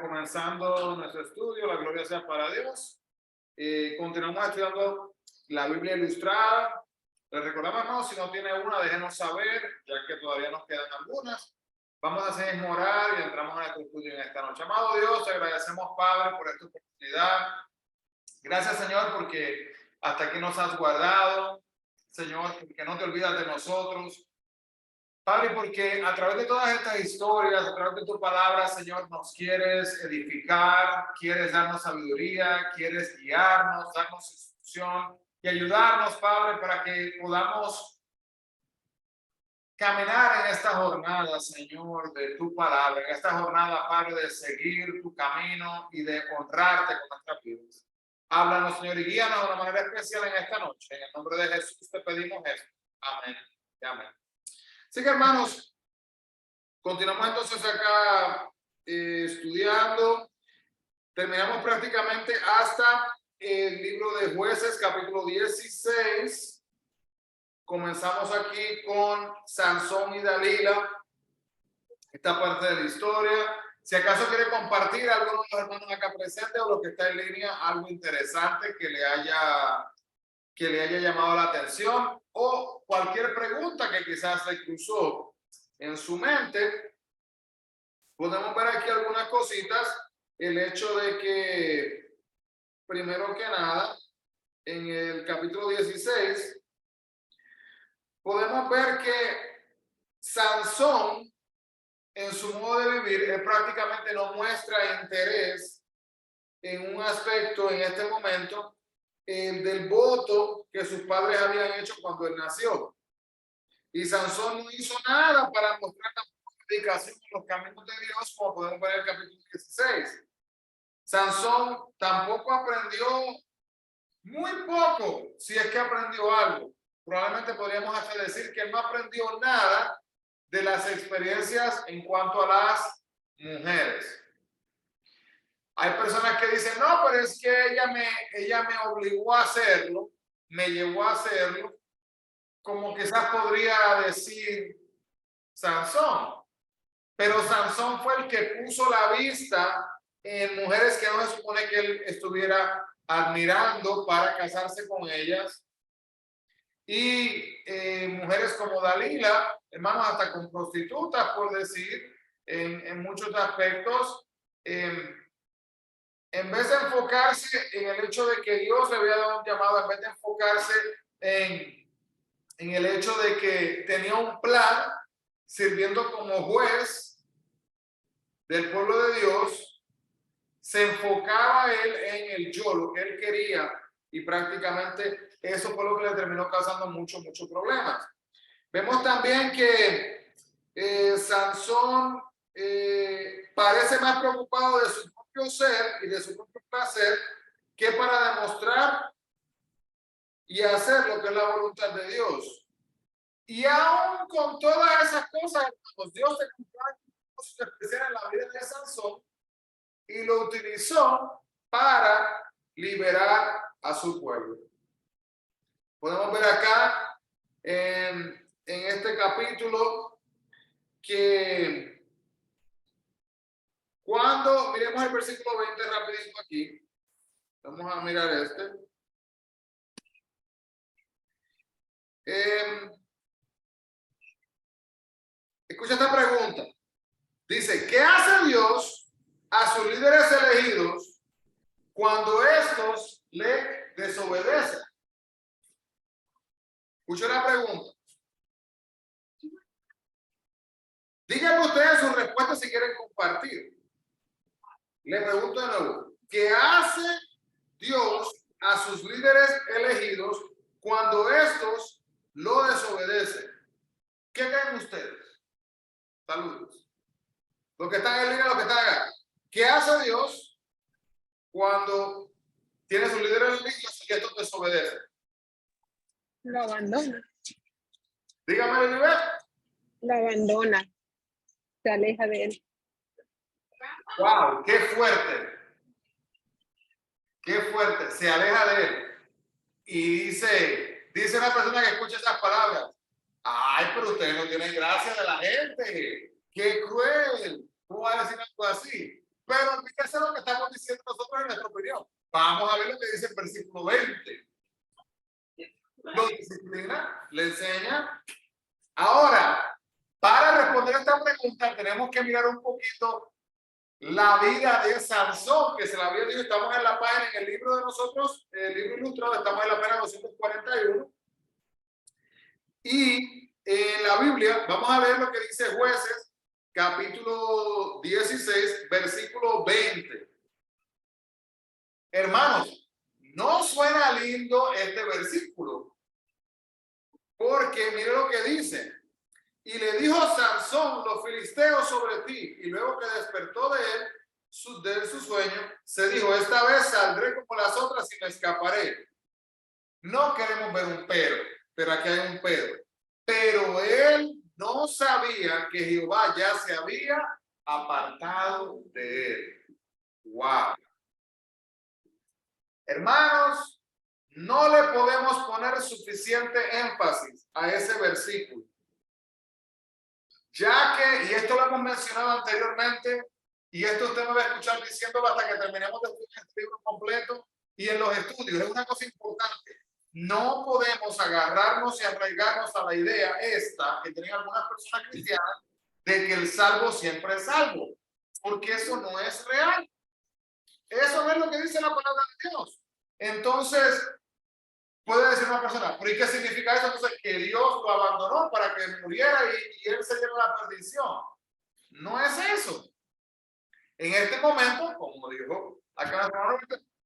comenzando nuestro estudio, la gloria sea para Dios. Continuamos estudiando la Biblia Ilustrada. Les recordamos, no, si no tiene una, déjenos saber, ya que todavía nos quedan algunas. Vamos a hacer orar y entramos en nuestro estudio en esta noche. Amado Dios, te agradecemos, Padre, por esta oportunidad. Gracias, Señor, porque hasta aquí nos has guardado. Señor, porque no te olvidas de nosotros. Padre, porque a través de todas estas historias, a través de tu palabra, Señor, nos quieres edificar, quieres darnos sabiduría, quieres guiarnos, darnos instrucción y ayudarnos, Padre, para que podamos caminar en esta jornada, Señor, de tu palabra, en esta jornada, Padre, de seguir tu camino y de honrarte con nuestras vidas. Háblanos, Señor, y guíanos de una manera especial en esta noche. En el nombre de Jesús te pedimos esto. Amén. Amén. Así que, hermanos, continuamos entonces acá estudiando. Terminamos prácticamente hasta el libro de Jueces, capítulo 16. Comenzamos aquí con Sansón y Dalila, esta parte de la historia. Si acaso quiere compartir alguno de los hermanos acá presentes o lo que está en línea, algo interesante que le haya llamado la atención o cualquier pregunta que quizás le cruzó en su mente, podemos ver aquí algunas cositas. El hecho de que, primero que nada, en el capítulo 16, podemos ver que Sansón, en su modo de vivir, él prácticamente no muestra interés en un aspecto en este momento, el del voto que sus padres habían hecho cuando él nació. Y Sansón no hizo nada para mostrar la dedicación en los caminos de Dios, como podemos ver en el capítulo 16. Sansón tampoco aprendió, muy poco, si es que aprendió algo. Probablemente podríamos hasta decir que él no aprendió nada de las experiencias en cuanto a las mujeres. Hay personas que dicen, no, pero es que ella me obligó a hacerlo, me llevó a hacerlo, como quizás podría decir Sansón. Pero Sansón fue el que puso la vista en mujeres que no se supone que él estuviera admirando para casarse con ellas. Y mujeres como Dalila, hermanos, hasta con prostitutas, por decir, en muchos aspectos. En vez de enfocarse en el hecho de que Dios le había dado un llamado, en vez de enfocarse en el hecho de que tenía un plan sirviendo como juez del pueblo de Dios, se enfocaba él en el yo, lo que él quería, y prácticamente eso fue lo que le terminó causando muchos problemas. Vemos también que Sansón parece más preocupado de su propio ser y de su propio placer que para demostrar y hacer lo que es la voluntad de Dios. Y aún con todas esas cosas, pues Dios se cumplió cosas especiales en la vida de Sansón y lo utilizó para liberar a su pueblo. Podemos ver acá en este capítulo que cuando, miremos el versículo 20 rapidito aquí, vamos a mirar este. Escucha esta pregunta. Dice, ¿qué hace Dios a sus líderes elegidos cuando estos le desobedecen? Escucha la pregunta. Díganme ustedes su respuesta si quieren compartir. Le pregunto de nuevo, ¿qué hace Dios a sus líderes elegidos cuando estos lo desobedecen? ¿Qué creen ustedes? Saludos. Los que están en línea, los que están acá. ¿Qué hace Dios cuando tiene sus líderes elegidos y estos desobedecen? Lo abandona. Dígame el nivel. Lo abandona. Se aleja de él. ¡Wow! ¡Qué fuerte! ¡Qué fuerte! Se aleja de él. Y dice una persona que escucha esas palabras, ¡ay, pero ustedes no tienen gracia de la gente! ¡Qué cruel! ¿Cómo va a decir algo así? Pero fíjense lo que estamos diciendo nosotros en nuestra opinión. Vamos a ver lo que dice el versículo 20. Lo disciplina, le enseña. Ahora, para responder a esta pregunta, tenemos que mirar un poquito la vida de Sansón, que se la había dicho. Estamos en la página, en el libro de nosotros, el libro ilustrado, estamos en la página 241. Y en la Biblia, vamos a ver lo que dice Jueces, capítulo 16, versículo 20. Hermanos, no suena lindo este versículo, porque mire lo que dice. Y le dijo Sansón, los filisteos sobre ti, y luego que despertó de él su sueño, se dijo, esta vez saldré como las otras y me escaparé. No queremos ver un pero aquí hay un pero él no sabía que Jehová ya se había apartado de él. Wow. Hermanos, no le podemos poner suficiente énfasis a ese versículo, ya que, y esto lo hemos mencionado anteriormente, y esto usted me va a escuchar diciéndolo hasta que terminemos de estudiar este libro completo y en los estudios, es una cosa importante. No podemos agarrarnos y arraigarnos a la idea esta que tienen algunas personas cristianas de que el salvo siempre es salvo, porque eso no es real. Eso no es lo que dice la palabra de Dios. Entonces, puede decir una persona, ¿pero y qué significa eso? Entonces, que Dios lo abandonó para que muriera y él se lleve la perdición. No es eso. En este momento, como dijo acá,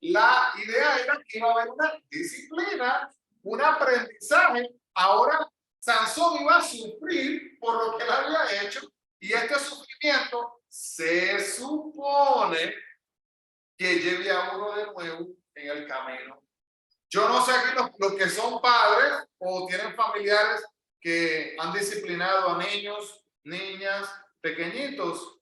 la idea era que iba a haber una disciplina, un aprendizaje. Ahora, Sansón iba a sufrir por lo que él había hecho, y este sufrimiento se supone que lleve a uno de nuevo en el camino. Yo no sé aquí los que son padres o tienen familiares que han disciplinado a niños, niñas, pequeñitos.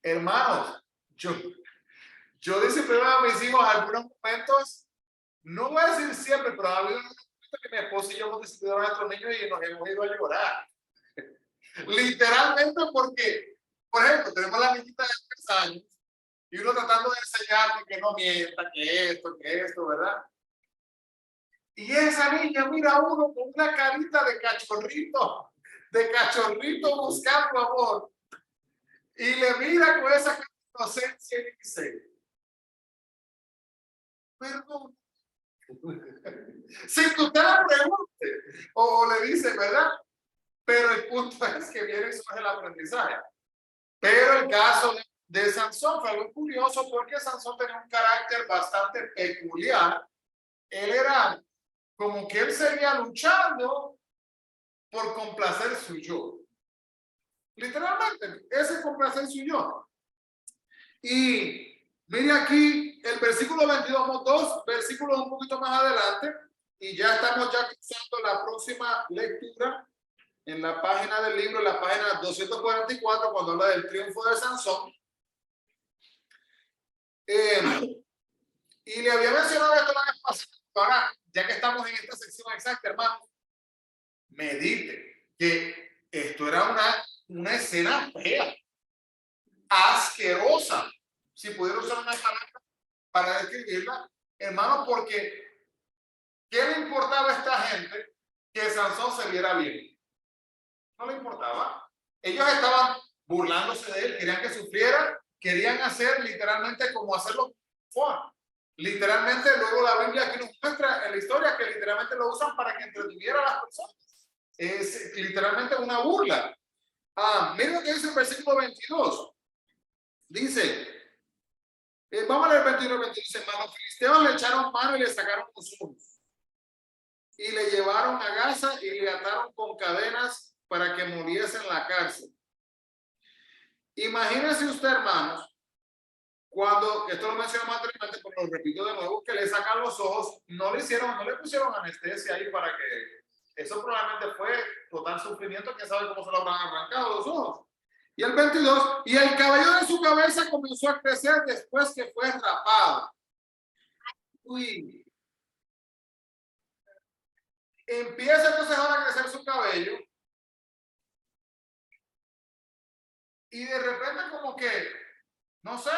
Hermanos, yo disciplino a mis hijos en algunos momentos, no voy a decir siempre, pero ha habido un momento que mi esposa y yo hemos disciplinado a nuestros niños y nos hemos ido a llorar. Literalmente porque, por ejemplo, tenemos la niñita de 3 años y uno tratando de enseñarle que no mienta, que esto, ¿verdad? Y esa niña mira a uno con una carita de cachorrito buscando amor. Y le mira con esa cara de inocencia y dice, perdón. Sin que usted la pregunte o le dice, ¿verdad? Pero el punto es que viene y surge el aprendizaje. Pero el caso de Sansón fue algo curioso porque Sansón tenía un carácter bastante peculiar. Él era como que él seguía luchando por complacer su yo. Literalmente, ese complacer su yo. Y mire aquí el versículo 22, 2 versículos un poquito más adelante, y ya estamos ya cruzando la próxima lectura en la página del libro, en la página 244, cuando habla del triunfo de Sansón. Y le había mencionado esto la vez pasada. Ahora, ya que estamos en esta sección exacta, hermano, medite que esto era una escena fea, asquerosa, si pudiera usar una palabra para describirla, hermano, porque ¿qué le importaba a esta gente que Sansón se viera bien? No le importaba. Ellos estaban burlándose de él, querían que sufriera, querían hacer literalmente como hacerlo fuera. Literalmente, luego la Biblia aquí nos muestra en la historia que literalmente lo usan para que entretuviera a las personas. Es literalmente una burla. Miren lo que dice el versículo 22. Dice, vamos a leer el 21 22. Dice, los filisteos le echaron mano y le sacaron los ojos. Y le llevaron a Gaza y le ataron con cadenas para que muriese en la cárcel. Imagínense usted, hermanos, cuando, esto lo mencionamos anteriormente, pero lo repito de nuevo, que le sacan los ojos, no le pusieron anestesia ahí para que, eso probablemente fue total sufrimiento, que sabe cómo se lo habrán arrancado los ojos. Y el 22, y el cabello de su cabeza comenzó a crecer después que fue rapado. Uy. Empieza entonces ahora a crecer su cabello. Y de repente como que No sé.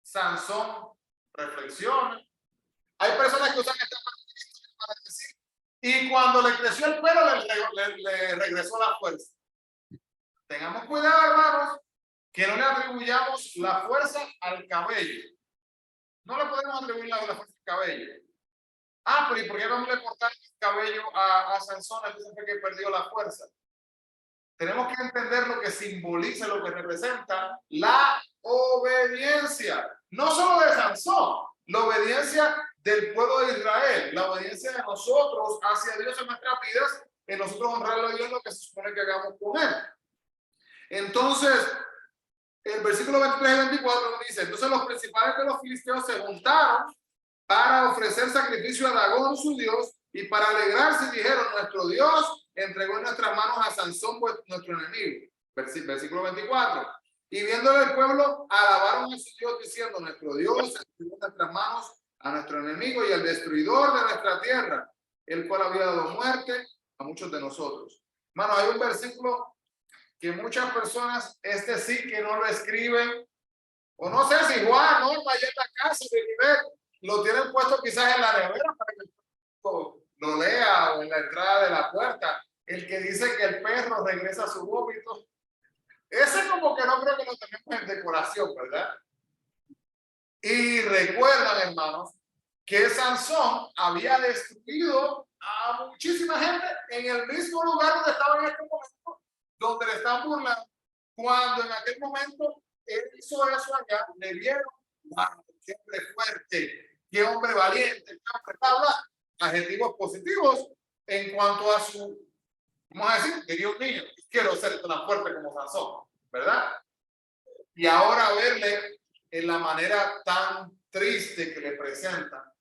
Sansón reflexiona. Hay personas que usan esta parte para decir, y cuando le creció el pelo, le regresó la fuerza. Tengamos cuidado, hermanos, que no le atribuyamos la fuerza al cabello. No le podemos atribuir la fuerza al cabello. Ah, pero ¿y por qué no le cortaron el cabello a Sansón? Entonces fue que perdió la fuerza. Tenemos que entender lo que simboliza, lo que representa la obediencia. No solo de Sansón, la obediencia del pueblo de Israel, la obediencia de nosotros hacia Dios en nuestras vidas, en nosotros honrarle a Dios lo que se supone que hagamos con Él. Entonces, el versículo 23 y 24 dice, entonces los principales de los filisteos se juntaron para ofrecer sacrificio a Dagón, su Dios, y para alegrarse dijeron, nuestro Dios entregó en nuestras manos a Sansón, pues, nuestro enemigo. Versículo 24. Y viéndole el pueblo, alabaron a su Dios diciendo, nuestro Dios entregó en nuestras manos a nuestro enemigo y al destruidor de nuestra tierra, el cual había dado muerte a muchos de nosotros. Hermano, hay un versículo que muchas personas, este sí que no lo escriben, o no sé si Juan, no, allá en la casa de nivel, lo tienen puesto quizás en la nevera para que lo lea o en la entrada de la puerta. El que dice que el perro regresa a su vómito. Ese como que no creo que lo tenemos en decoración, ¿verdad? Y recuerdan, hermanos, que Sansón había destruido a muchísima gente en el mismo lugar donde estaba en este momento, donde le están burlando, cuando en aquel momento él hizo eso allá, le vieron, wow, qué hombre fuerte, qué hombre valiente, qué hombre habla, adjetivos positivos en cuanto a su, vamos a decir, quería un niño, quiero ser tan fuerte como Sansón, ¿verdad? Y ahora verle en la manera tan triste que le presenta,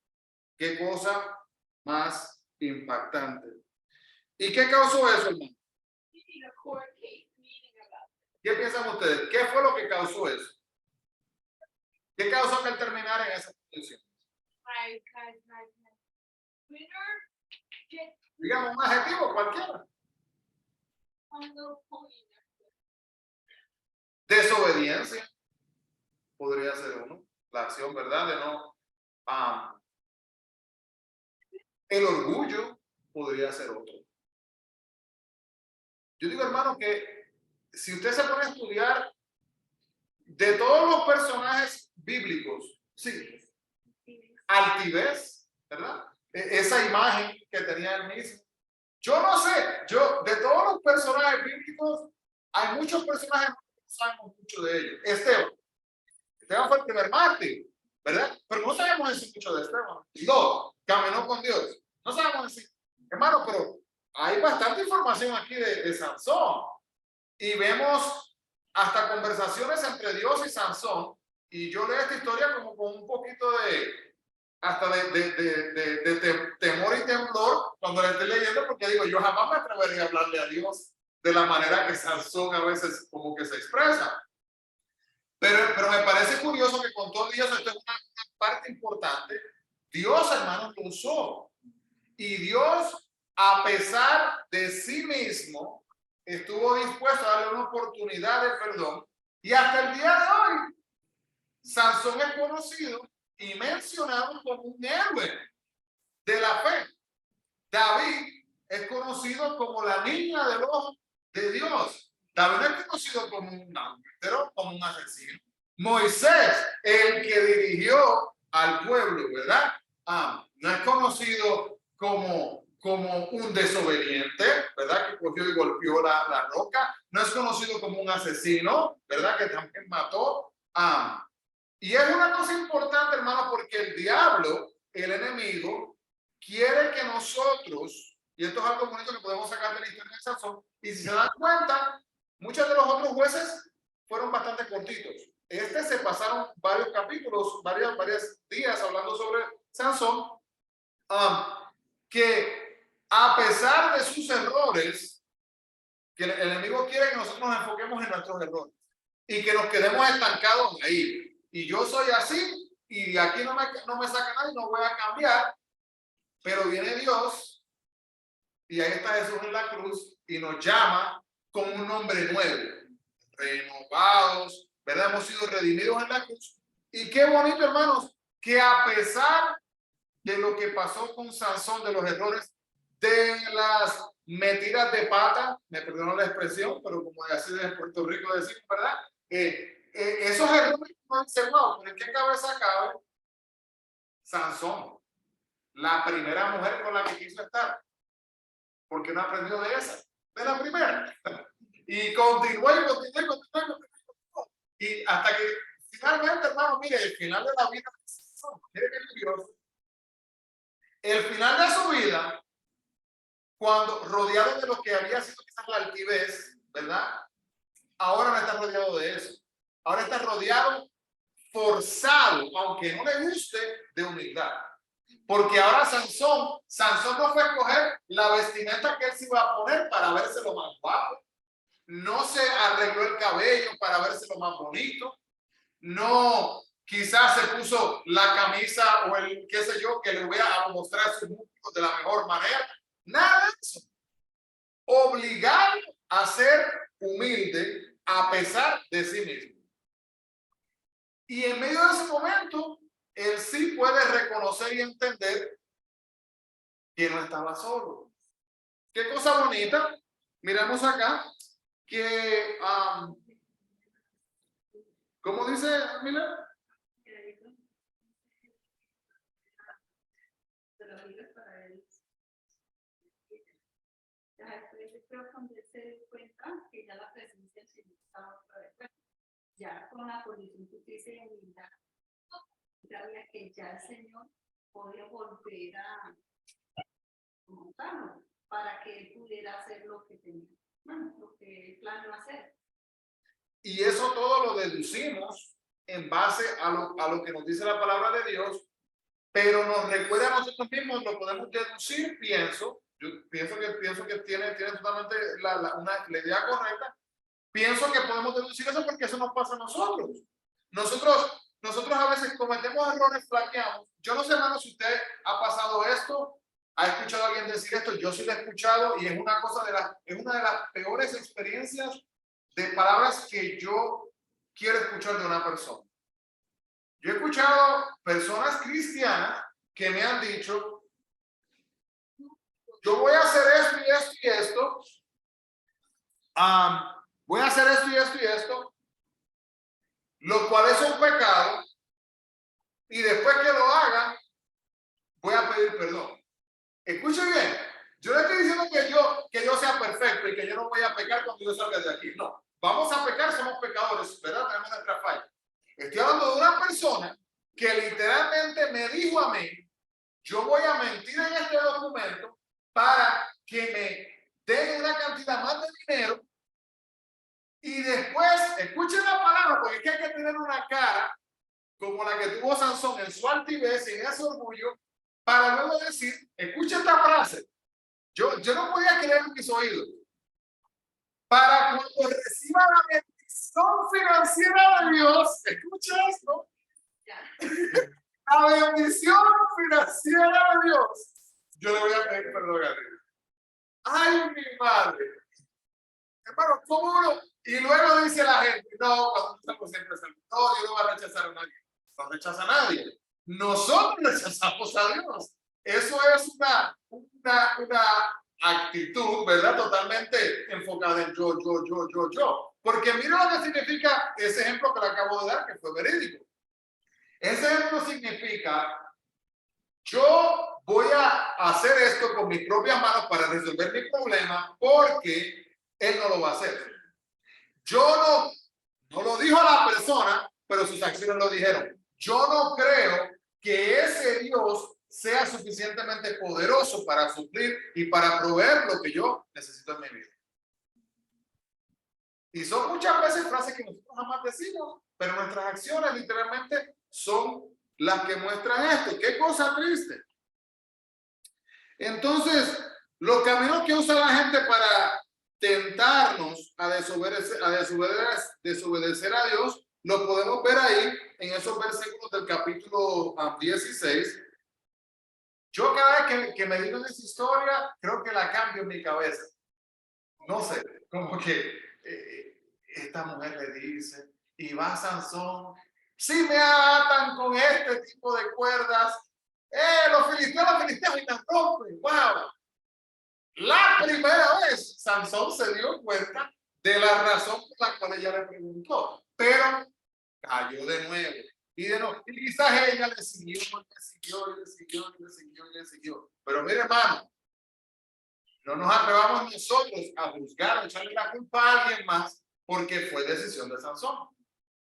qué cosa más impactante. ¿Y qué causó eso, hermano? ¿Qué piensan ustedes? ¿Qué fue lo que causó eso? ¿Qué causó que él terminara en esa posición? Digamos un adjetivo cualquiera. Desobediencia podría ser uno. La acción, ¿verdad? De no. El orgullo podría ser otro. Yo digo, hermano, que si usted se pone a estudiar de todos los personajes bíblicos, sí, altivez, ¿verdad? Esa imagen que tenía él mismo. Yo no sé, de todos los personajes bíblicos, hay muchos personajes que no sabemos mucho de ellos. Esteban fue el primer mártir, ¿verdad? Pero no sabemos decir mucho de Esteban. No, caminó con Dios. No sabemos decir, hermano, pero hay bastante información aquí de Sansón. Y vemos hasta conversaciones entre Dios y Sansón. Y yo leo esta historia como con un poquito de temor y temblor cuando la estoy leyendo, porque digo, yo jamás me atrevería a hablarle a Dios de la manera que Sansón a veces como que se expresa. Pero me parece curioso que con todo Dios, esto es una parte importante. Dios, hermanos, lo usó. Y Dios, a pesar de sí mismo, estuvo dispuesto a darle una oportunidad de perdón. Y hasta el día de hoy, Sansón es conocido y mencionado como un héroe de la fe. David es conocido como la niña del ojo de Dios. David no es conocido como un adúltero, como un asesino. Moisés, el que dirigió al pueblo, ¿verdad? No es conocido como un desobediente, ¿verdad? Que cogió y golpeó la roca. No es conocido como un asesino, ¿verdad? Que también mató. Y es una cosa importante, hermano, porque el diablo, el enemigo, quiere que nosotros, y esto es algo bonito que podemos sacar de la historia de Sansón, y si se dan cuenta, muchos de los otros jueces fueron bastante cortitos. Se pasaron varios capítulos, varios días hablando sobre Sansón, que a pesar de sus errores, que el enemigo quiere que nosotros nos enfoquemos en nuestros errores y que nos quedemos estancados ahí. Y yo soy así, y de aquí no me saca nadie, no voy a cambiar. Pero viene Dios, y ahí está Jesús en la cruz, y nos llama con un nombre nuevo, renovados ¿verdad? Hemos sido redimidos en la cruz. Y qué bonito, hermanos, que a pesar de lo que pasó con Sansón, de los errores, de las metidas de pata, me perdono la expresión, pero como así de Puerto Rico decimos, ¿verdad? Esos errores no dicen, wow, ¿pero en qué cabeza cabe Sansón? La primera mujer con la que quiso estar, porque no aprendió de esa, de la primera. Y continuó y continuó. Y hasta que finalmente, hermano, mire, el final de la vida de Sansón, mire qué curioso. El final de su vida, cuando rodeado de lo que había sido quizás la altivez, ¿verdad? Ahora no está rodeado de eso. Ahora está rodeado, forzado, aunque no le guste, de humildad. Porque ahora Sansón no fue a escoger la vestimenta que él se iba a poner para verse lo más guapo. No se arregló el cabello para verse lo más bonito. No, quizás se puso la camisa o el qué sé yo que le voy a mostrar sus músculos de la mejor manera. Nada de eso. Obligado a ser humilde a pesar de sí mismo. Y en medio de ese momento, él sí puede reconocer y entender que no estaba solo. Qué cosa bonita. Miramos acá que, ¿cómo dice Mila? Cuando él se dio cuenta que ya la presencia del Señor estaba otra vez. Bueno, ya con la condición que usted dice de humildad, sabía que ya el Señor podía volver a montarlo para que él pudiera hacer lo que tenía, bueno, lo que él planeó hacer. Y eso todo lo deducimos en base a lo que nos dice la palabra de Dios, pero nos recuerda a nosotros mismos, lo podemos deducir, yo pienso que tiene totalmente la idea correcta. Pienso que podemos deducir eso porque eso nos pasa a nosotros. Nosotros a veces cometemos errores, flaqueamos. Yo no sé, hermano, si usted ha pasado esto, ha escuchado a alguien decir esto, yo sí lo he escuchado y es una de las peores experiencias de palabras que yo quiero escuchar de una persona. Yo he escuchado personas cristianas que me han dicho, yo voy a hacer esto y esto y esto, voy a hacer esto y esto y esto, lo cual es un pecado, y después que lo haga, voy a pedir perdón. Escuche bien, yo no estoy diciendo que yo sea perfecto y que yo no voy a pecar cuando yo salga de aquí. No, vamos a pecar, somos pecadores, ¿verdad? Tenemos nuestra falla. Estoy hablando de una persona que literalmente me dijo a mí, yo voy a mentir en este documento para que me den una cantidad más de dinero y después, escuchen la palabra, porque es que hay que tener una cara como la que tuvo Sansón en su altivez y en ese orgullo, para luego decir, escucha esta frase, yo no podía creer en mis oídos, para cuando reciba la bendición financiera de Dios, escucha esto, la bendición financiera de Dios, yo le voy a pedir perdón a Dios. Ay, mi madre, hermano, ¿cómo uno? Y luego dice la gente, no, cuando estamos siempre no, Dios no va a rechazar a nadie, no rechaza a nadie. Nosotros rechazamos a Dios. Eso es una actitud, ¿verdad? Totalmente enfocada en yo. Porque mira lo que significa ese ejemplo que le acabo de dar, que fue verídico. Ese ejemplo significa, yo voy a hacer esto con mis propias manos para resolver mi problema, porque él no lo va a hacer. Yo no lo dijo a la persona, pero sus acciones lo dijeron. Yo no creo que ese Dios sea suficientemente poderoso para suplir y para proveer lo que yo necesito en mi vida. Y son muchas veces frases que nosotros jamás decimos, pero nuestras acciones literalmente son las que muestran esto. ¡Qué cosa triste! Entonces, los caminos que usa la gente para tentarnos a desobedecer a Dios, lo podemos ver ahí en esos versículos del capítulo 16. Yo cada vez que me digo esa historia, creo que la cambio en mi cabeza. No sé, como que esta mujer le dice, Y va Sansón. Si me atan con este tipo de cuerdas, los filisteos y me rompen. ¡Wow! La primera vez Sansón se dio cuenta de la razón por la cual ella le preguntó, pero cayó de nuevo. Y de nuevo, y quizás ella le siguió, le siguió. Pero mire, hermano, no nos atrevamos nosotros a juzgar, a echarle la culpa a alguien más, porque fue decisión de Sansón.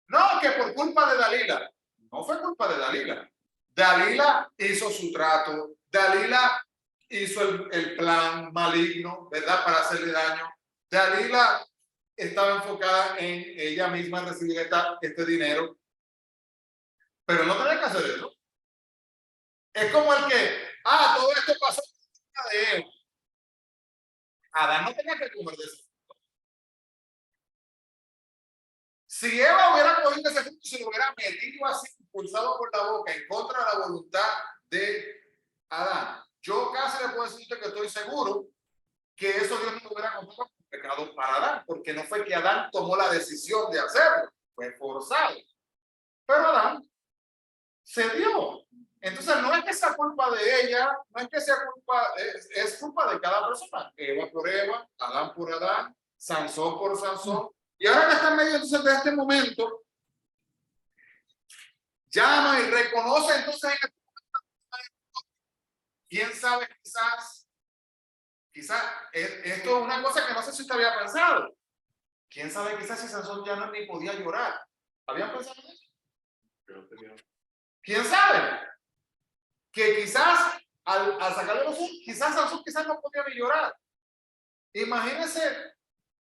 No, que por culpa de Dalila. No fue culpa de Dalila. Dalila hizo su trato. Dalila hizo el plan maligno, ¿verdad? Para hacerle daño. Dalila estaba enfocada en ella misma recibir este dinero. Pero no tenía que hacer eso. Es como el que, todo esto pasó por culpa de Eva. Adán no tenía que comer de eso. Si Eva hubiera cogido ese fruto y se lo hubiera metido así, impulsado por la boca, en contra de la voluntad de Adán, yo casi le puedo decirte que estoy seguro que eso Dios no lo hubiera contado como pecado para Adán, porque no fue que Adán tomó la decisión de hacerlo, fue forzado. Pero Adán se dio. Entonces no es que sea culpa de ella, no es que sea culpa, es culpa de cada persona. Eva por Eva, Adán por Adán, Sansón por Sansón. Y ahora que está en medio entonces de este momento, llama y reconoce entonces en este momento, quién sabe, quizás, esto es una cosa que no sé si usted había pensado. Quién sabe, quizás si Sansón ya no ni podía llorar. ¿Habían pensado en eso? ¿Quién sabe? Que quizás al sacarle los ojos, quizás Sansón quizás no podía ni llorar. Imagínense,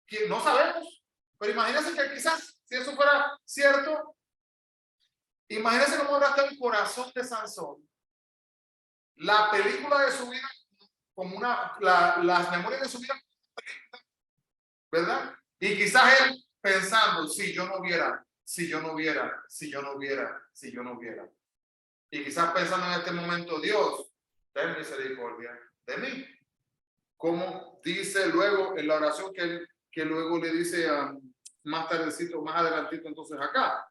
que no sabemos, pero imagínense que quizás, si eso fuera cierto, imagínense cómo habrá estado el corazón de Sansón. La película de su vida, como las memorias de su vida, ¿verdad? Y quizás él pensando, si yo no hubiera. Y quizás pensando en este momento, Dios, ten misericordia de mí. Como dice luego en la oración que luego le dice más tardecito, más adelantito entonces acá.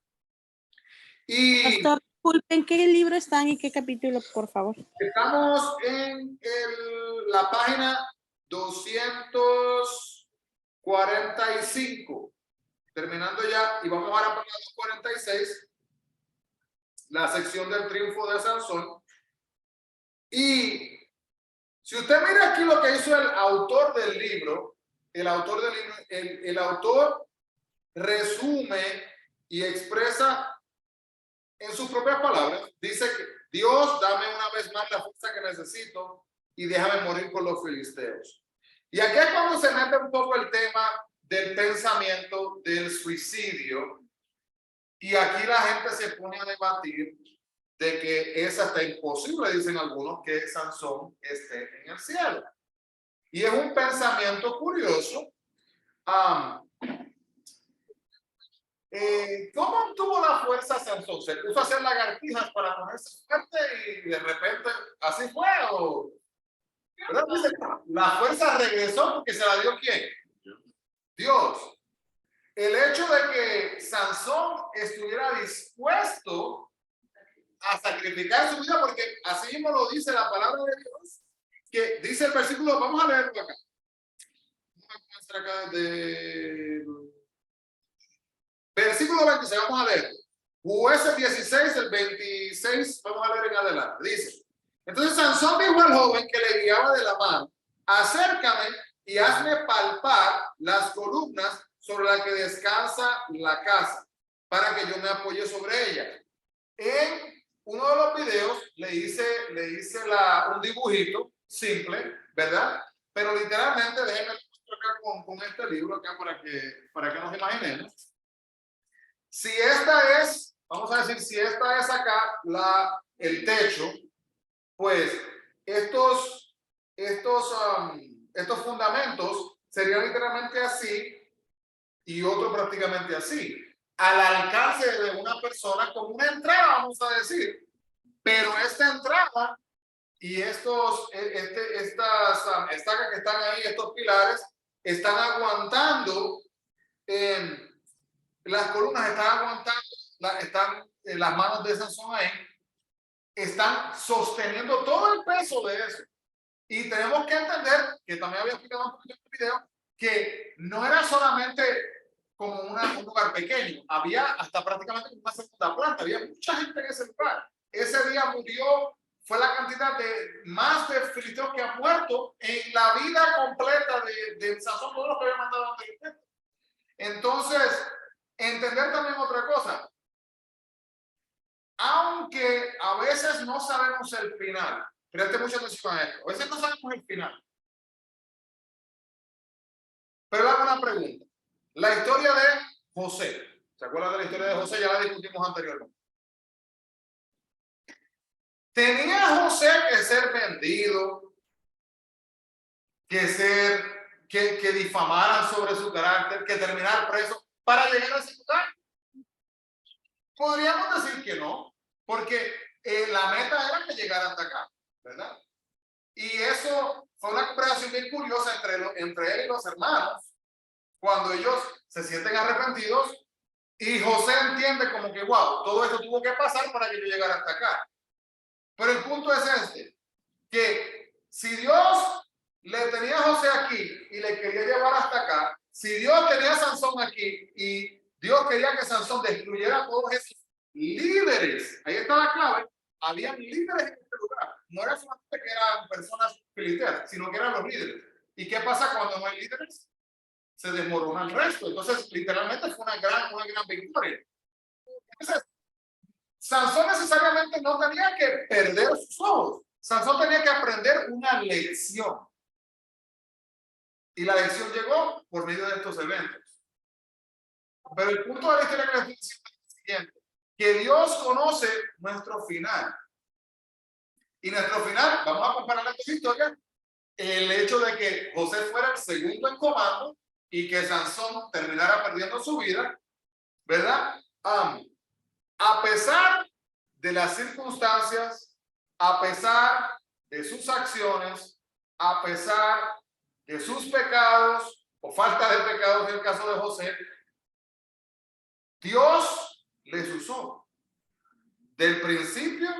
Y Pastor, disculpen, ¿qué libro están y qué capítulo, por favor? estamos en la página 245, terminando ya, y vamos ahora para la 246, la sección del triunfo de Sansón. Y si usted mira aquí lo que hizo el autor del libro, el autor resume y expresa en sus propias palabras, dice que Dios, dame una vez más la fuerza que necesito y déjame morir con los filisteos. Y aquí es cuando se mete un poco el tema del pensamiento del suicidio. Y aquí la gente se pone a debatir de que es hasta imposible, dicen algunos, que Sansón esté en el cielo. Y es un pensamiento curioso. ¿Cómo obtuvo la fuerza Sansón? ¿Se puso a hacer lagartijas para ponerse fuerte y de repente así fue? ¿O? ¿Verdad? La fuerza regresó porque se la dio ¿quién? Dios. El hecho de que Sansón estuviera dispuesto a sacrificar su vida, porque así mismo lo dice la palabra de Dios, que dice el versículo, vamos a leerlo acá. Vamos a comenzar acá desde versículo 26, vamos a leer. Jueces 16, el 26, vamos a leer en adelante. Dice, entonces Sansón dijo al joven que le guiaba de la mano, acércame y hazme palpar las columnas sobre las que descansa la casa, para que yo me apoye sobre ella. En uno de los videos le hice un dibujito simple, ¿verdad? Pero literalmente, déjenme acá con este libro acá para que nos imaginemos. Si esta es, vamos a decir, si esta es acá el techo, pues estos fundamentos serían literalmente así y otro prácticamente así, al alcance de una persona como una entrada, vamos a decir. Pero esta entrada y estas estacas que están ahí, estos pilares, están aguantando las columnas están aguantando, están las manos de Sansón ahí, están sosteniendo todo el peso de eso. Y tenemos que entender, que también había explicado un poquito en el video, que no era solamente como un lugar pequeño, había hasta prácticamente una segunda planta, había mucha gente en ese lugar. Ese día murió, fue la cantidad de más de filisteos que han muerto en la vida completa de Sansón, todos los que había mandado anteriormente. Entonces, entender también otra cosa. Aunque a veces no sabemos el final, preste mucha atención a esto, a veces no sabemos el final. Pero hago una pregunta. La historia de José, ¿se acuerdan de la historia de José? Ya la discutimos anteriormente. ¿Tenía José que ser vendido, que difamaran sobre su carácter, que terminar preso para llegar a ese lugar? Podríamos decir que no, porque la meta era que llegara hasta acá, ¿verdad? Y eso fue una conversación bien curiosa entre él y los hermanos, cuando ellos se sienten arrepentidos y José entiende como que, wow, todo esto tuvo que pasar para que yo llegara hasta acá. Pero el punto es este, que si Dios le tenía a José aquí y le quería llevar hasta acá, si Dios tenía a Sansón aquí y Dios quería que Sansón destruyera a todos esos líderes, ahí está la clave, habían líderes en este lugar, no era solamente que eran personas filisteas, sino que eran los líderes. ¿Y qué pasa cuando no hay líderes? Se desmorona el resto. Entonces, literalmente fue una gran victoria. Entonces, Sansón necesariamente no tenía que perder sus ojos. Sansón tenía que aprender una lección. Y la lección llegó por medio de estos eventos. Pero el punto de la historia que les estoy diciendo es el siguiente: que Dios conoce nuestro final. Y nuestro final, vamos a comparar esta historia, el hecho de que José fuera el segundo en comando y que Sansón terminara perdiendo su vida, ¿verdad? A pesar de las circunstancias, a pesar de sus acciones, a pesar de sus pecados o falta de pecados en el caso de José, Dios les usó del principio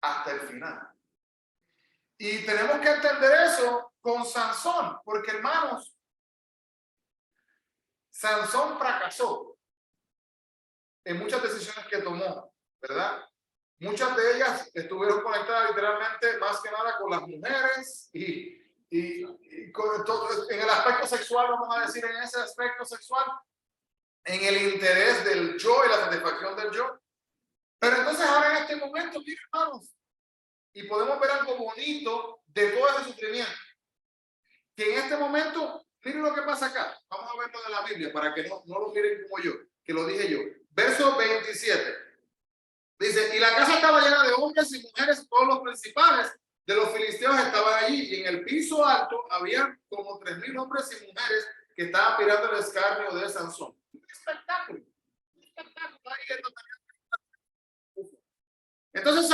hasta el final. Y tenemos que entender eso con Sansón, porque hermanos, Sansón fracasó en muchas decisiones que tomó, ¿verdad? Muchas de ellas estuvieron conectadas literalmente más que nada con las mujeres y con todo, en el aspecto sexual, vamos a decir, en ese aspecto sexual, en el interés del yo y la satisfacción del yo. Pero entonces ahora en este momento, miren, hermanos, y podemos ver algo bonito de todo ese sufrimiento. Que en este momento, miren lo que pasa acá. Vamos a verlo de la Biblia para que no lo miren como yo, que lo dije yo. Verso 27. Dice, y la casa estaba llena de hombres y mujeres, todos los principales de los filisteos estaban allí, y en el piso alto había como 3,000 hombres y mujeres que estaban mirando el escarnio de Sansón. Un espectáculo. Un espectáculo. Entonces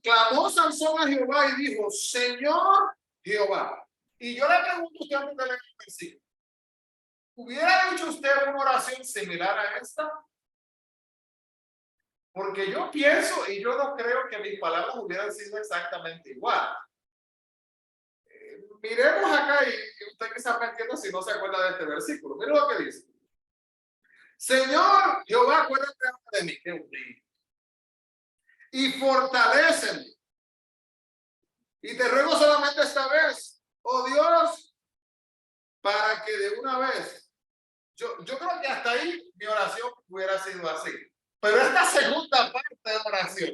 clamó Sansón a Jehová y dijo, Señor Jehová. Y yo le pregunto a usted antes de leer el versículo, ¿hubiera dicho usted una oración similar a esta? Porque yo pienso y yo no creo que mis palabras hubieran sido exactamente igual. Miremos acá y usted quizás me entienda si no se acuerda de este versículo. Mira lo que dice. Señor Jehová, acuérdate de mí, qué bonito, y fortaléceme. Y te ruego solamente esta vez, oh Dios, para que de una vez, yo creo que hasta ahí mi oración hubiera sido así. Pero esta segunda parte de la oración,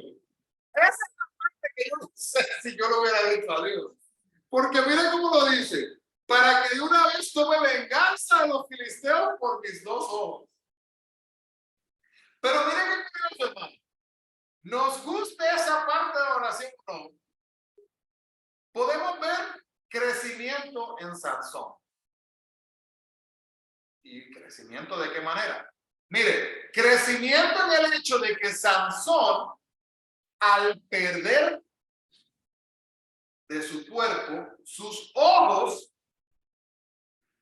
esa es la parte que yo no sé si yo lo hubiera dicho a Dios. Porque mire cómo lo dice, para que de una vez tome venganza a los filisteos por mis 2 ojos. Pero mire qué curioso, hermano. Nos gusta esa parte de la oración, no. Podemos ver crecimiento en Sansón. ¿Y crecimiento de qué manera? Mire, crecimiento en el hecho de que Sansón, al perder de su cuerpo sus ojos,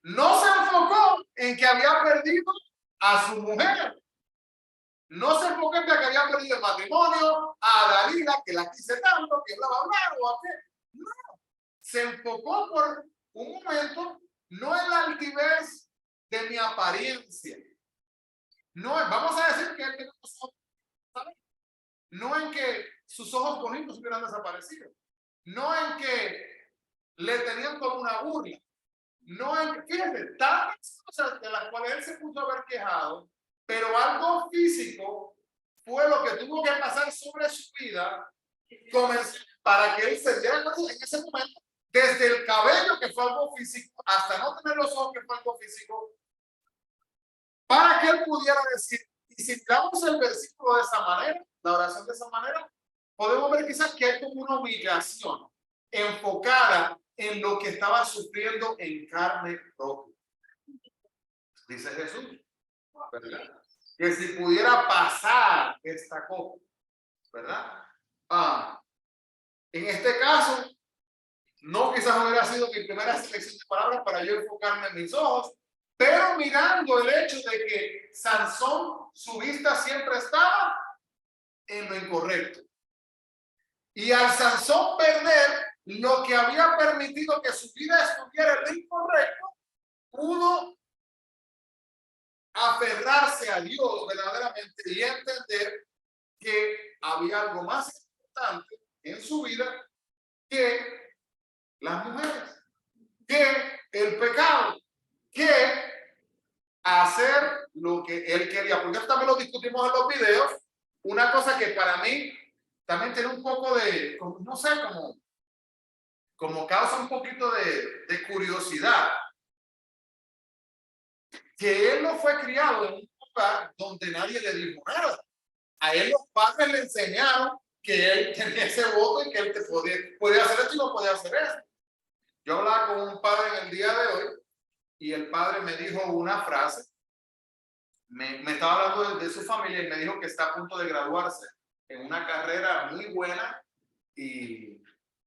no se enfocó en que había perdido a su mujer, No se enfoque en que había perdido el matrimonio, a Dalila, que la quise tanto, que bla, bla, bla, o a qué. No. Se enfocó por un momento, no en la altivez de mi apariencia. No, vamos a decir que él tiene los ojos, ¿sabes? No en que sus ojos bonitos hubieran desaparecido. No en que le tenían como una burla. No en que, fíjate, tantas cosas de las cuales él se pudo haber quejado, pero algo físico fue lo que tuvo que pasar sobre su vida para que él se diera cuenta en ese momento, desde el cabello, que fue algo físico, hasta no tener los ojos, que fue algo físico, para que él pudiera decir, y si miramos el versículo de esa manera, la oración de esa manera, podemos ver quizás que hay como una humillación enfocada en lo que estaba sufriendo en carne propia. Dice Jesús, ¿verdad? Que si pudiera pasar esta copa, ¿verdad? En este caso, no quizás hubiera sido mi primera selección de palabras para yo enfocarme en mis ojos, pero mirando el hecho de que Sansón, su vista siempre estaba en lo incorrecto. Y al Sansón perder lo que había permitido que su vida estuviera en lo incorrecto, pudo aferrarse a Dios verdaderamente y entender que había algo más importante en su vida que las mujeres, que el pecado, que hacer lo que él quería. Porque esto también lo discutimos en los videos. Una cosa que para mí también tiene un poco de, no sé, como causa un poquito de curiosidad. Que él no fue criado en un lugar donde nadie le dijo nada. A él los padres le enseñaron que él tenía ese voto y que él podía hacer esto y no podía hacer eso. Yo hablaba con un padre en el día de hoy y el padre me dijo una frase. Me estaba hablando de su familia y me dijo que está a punto de graduarse en una carrera muy buena y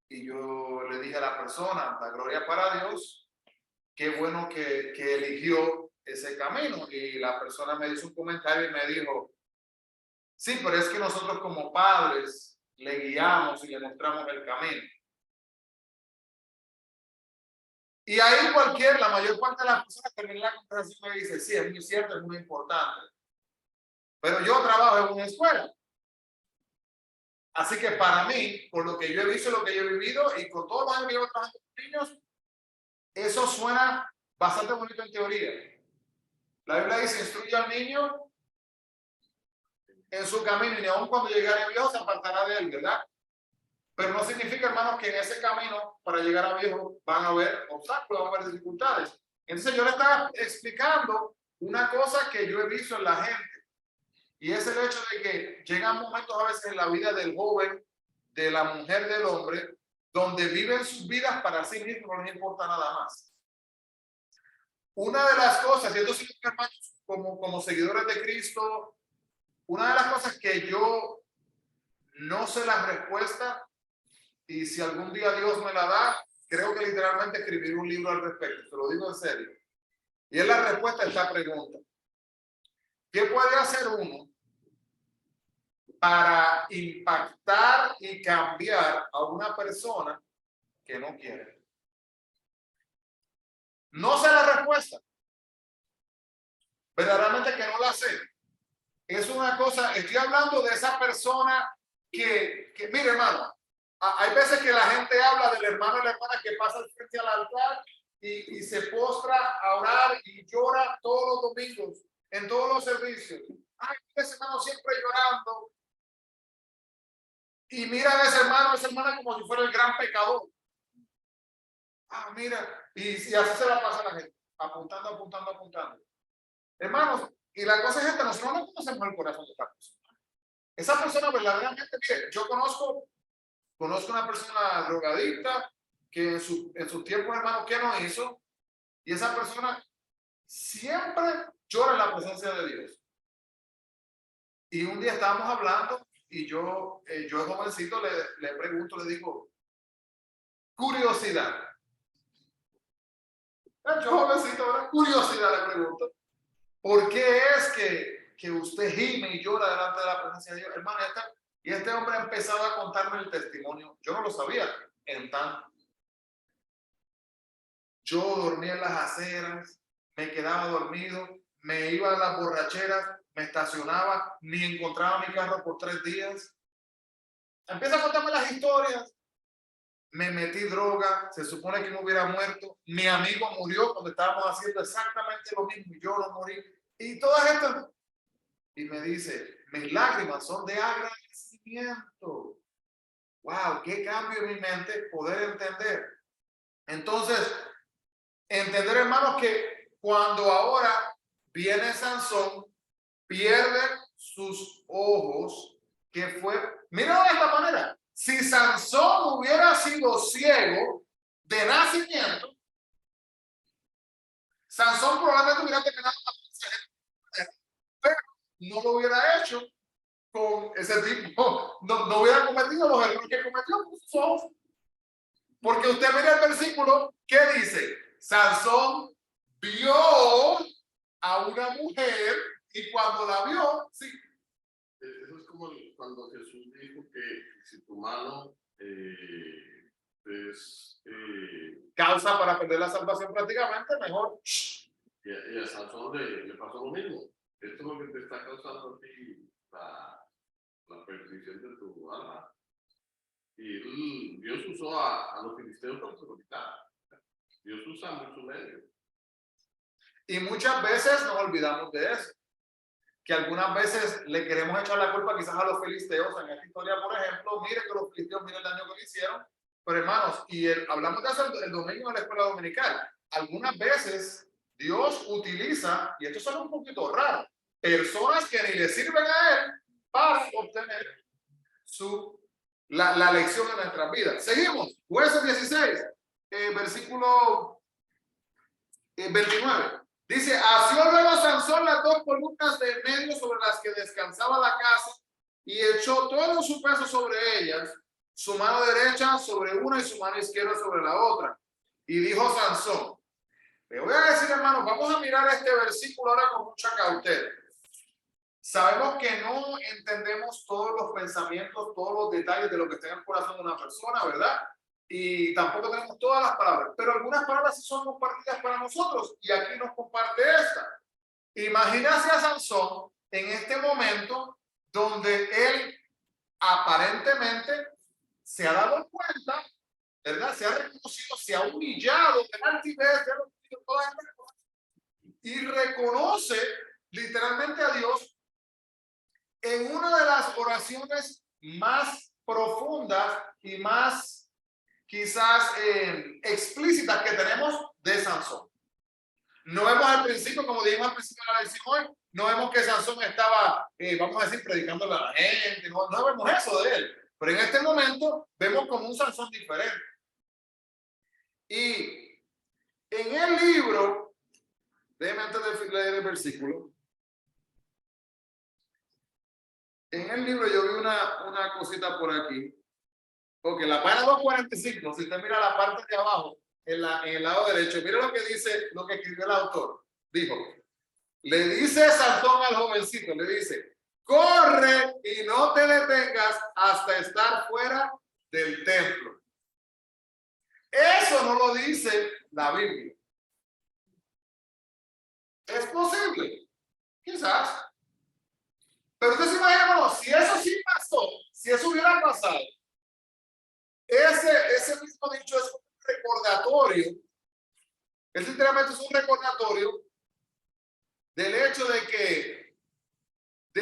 yo le dije a la persona, la gloria para Dios, qué bueno que eligió ese camino. Y la persona me hizo un comentario y me dijo, sí, pero es que nosotros como padres le guiamos y le mostramos el camino. Y ahí la mayor parte de las personas terminan la conversación y dice, sí, es muy cierto, es muy importante. Pero yo trabajo en una escuela. Así que para mí, por lo que yo he visto, lo que yo he vivido y con todos los años que llevo trabajando con niños, eso suena bastante bonito en teoría. La Biblia dice, instruye al niño en su camino y aun cuando llegare a viejo se apartará de él, ¿verdad? Pero no significa, hermanos, que en ese camino para llegar a viejo van a haber obstáculos, van a haber dificultades. Entonces yo le estaba explicando una cosa que yo he visto en la gente y es el hecho de que llegan momentos a veces en la vida del joven, de la mujer, del hombre, donde viven sus vidas para sí mismos, no les importa nada más. Una de las cosas, y entonces, hermanos, como seguidores de Cristo, una de las cosas que yo no sé la respuesta, y si algún día Dios me la da, creo que literalmente escribiré un libro al respecto, te lo digo en serio. Y es la respuesta a esta pregunta. ¿Qué puede hacer uno para impactar y cambiar a una persona que no quiere? No sé la respuesta. Verdaderamente que no la sé. Es una cosa, estoy hablando de esa persona que mire, hermano, hay veces que la gente habla del hermano y la hermana que pasa frente al altar y se postra a orar y llora todos los domingos, en todos los servicios. Ay, ese hermano siempre llorando. Y mira a esa hermana como si fuera el gran pecador. Mira, y así se la pasa a la gente, apuntando. Hermanos, y la cosa es esta, nosotros no conocemos el corazón de esta persona. Esa persona verdaderamente, mire, yo conozco una persona drogadicta que en sus tiempos, hermano, ¿qué no hizo? Y esa persona siempre llora en la presencia de Dios. Y un día estábamos hablando y yo jovencito le pregunto, le digo, curiosidad. Yo jovencito, ¿verdad? Curiosidad le pregunto, ¿por qué es que que usted gime y llora delante de la presencia de Dios. Hermano, y este hombre ha empezado a contarme el testimonio. Yo no lo sabía. En tanto, yo dormía en las aceras, me quedaba dormido, me iba a las borracheras, me estacionaba, ni encontraba mi carro por 3 días. Empieza a contarme las historias. Me metí droga, se supone que no hubiera muerto. Mi amigo murió cuando estábamos haciendo exactamente lo mismo y yo no morí. Y todas estas. Y me dice, mis lágrimas son de agradecimiento. Wow, qué cambio en mi mente poder entender. Entonces, entender, hermanos, que cuando ahora viene Sansón, pierde sus ojos, que fue, mira de esta manera, si Sansón hubiera sido ciego de nacimiento, Sansón probablemente hubiera terminado la pero no lo hubiera hecho con ese tipo, no hubiera cometido los errores que cometió con sus ojos. Porque usted mira el versículo, ¿qué dice? Sansón vio a una mujer y cuando la vio, sí. Eso es como cuando Jesús dijo que si tu mano es causa para perder la salvación prácticamente, mejor. Y a Sansón le pasó lo mismo. Esto es lo que te está causando a ti la perdición de tu alma. Y Dios usó a los filisteos para su voluntad. Dios usa muchos medios. Y muchas veces nos olvidamos de eso. Que algunas veces le queremos echar la culpa quizás a los filisteos. En esta historia, por ejemplo, mire que los filisteos, miren el daño que le hicieron. Pero hermanos, hablamos de eso el domingo en la escuela dominical. Algunas veces Dios utiliza, y esto suena un poquito raro, personas que ni le sirven a Él para obtener la lección en nuestras vidas. Seguimos, Jueces 16, versículo 29. Dice, asió luego Sansón las 2 columnas de medio sobre las que descansaba la casa y echó todo su peso sobre ellas, su mano derecha sobre una y su mano izquierda sobre la otra. Y dijo Sansón, le voy a decir, hermanos, vamos a mirar este versículo ahora con mucha cautela. Sabemos que no entendemos todos los pensamientos, todos los detalles de lo que está en el corazón de una persona, ¿verdad? Y tampoco tenemos todas las palabras, pero algunas palabras sí son compartidas para nosotros y aquí nos comparte esta. Imagínase a Sansón en este momento donde él aparentemente se ha dado cuenta, ¿verdad? Se ha reconocido, se ha humillado de la altivez, se ha reconocido todas estas cosas y reconoce literalmente a Dios en una de las oraciones más profundas y más quizás explícitas que tenemos de Sansón. No vemos al principio, como dijimos al principio de la lección hoy, no vemos que Sansón estaba, vamos a decir, predicándole a la gente, no vemos eso de él. Pero en este momento vemos como un Sansón diferente. Y en el libro, déjeme antes de leer el versículo, en el libro yo vi una cosita por aquí. Ok, la página 245, si usted mira la parte de abajo, en el lado derecho, mira lo que dice, lo que escribió el autor. Dijo, le dice Sansón al jovencito, le dice, corre y no te detengas hasta estar fuera del templo. Eso no lo dice la Biblia. ¿Es posible? Quizás. Pero usted se imagina, bueno, si eso sí pasó, si eso hubiera pasado, ese mismo dicho es un recordatorio, es literalmente es un recordatorio del hecho de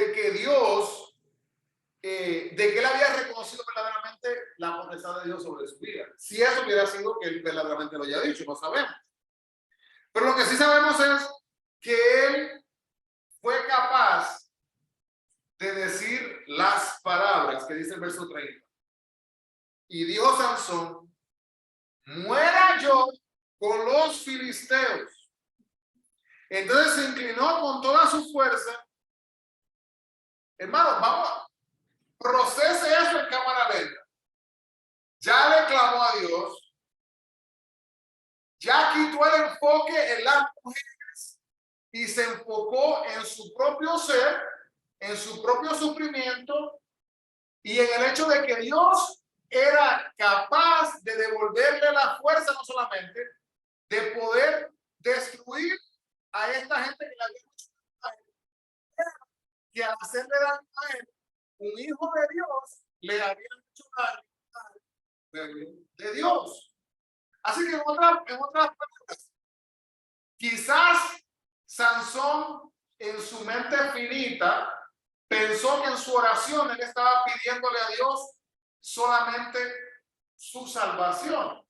que Dios, de que él había reconocido verdaderamente la potestad de Dios sobre su vida. Si eso hubiera sido que él verdaderamente lo haya dicho, no sabemos. Pero lo que sí sabemos es que él fue capaz de decir las palabras que dice el verso 30. Y dijo Sansón, muera yo con los filisteos. Entonces se inclinó con toda su fuerza. Hermano, vamos, procese eso en cámara lenta. Ya le clamó a Dios. Ya quitó el enfoque en las mujeres y se enfocó en su propio ser, en su propio sufrimiento y en el hecho de que Dios era capaz de devolverle la fuerza, no solamente de poder destruir a esta gente que le había hecho daño, que al hacerle daño a él, un hijo de Dios le había hecho daño de Dios. Así que en otras palabras, quizás Sansón en su mente finita pensó que en su oración él estaba pidiéndole a Dios solamente su salvación.